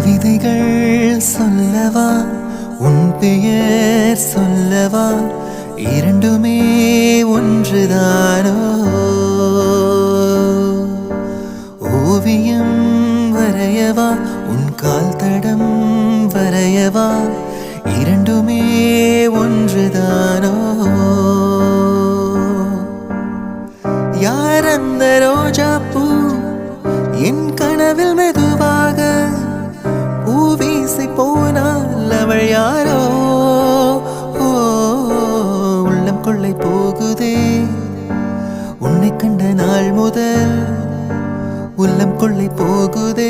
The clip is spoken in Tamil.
விதைகள் சொல்லவா உன் பெயர் சொல்லவா இரண்டுமே ஒன்றுதானோ ஓவியம் வரையவா உன் கால் தடம் வரையவா இரண்டுமே ஒன்றுதானோ யார் அந்த ரோஜா பூ என் கனவில் மெதுவாக பூவீசி போனால் அவள் யாரோ உள்ளம் கொள்ளை போகுதே உன்னை கண்ட நாள் முதல் உள்ளம் கொள்ளை போகுதே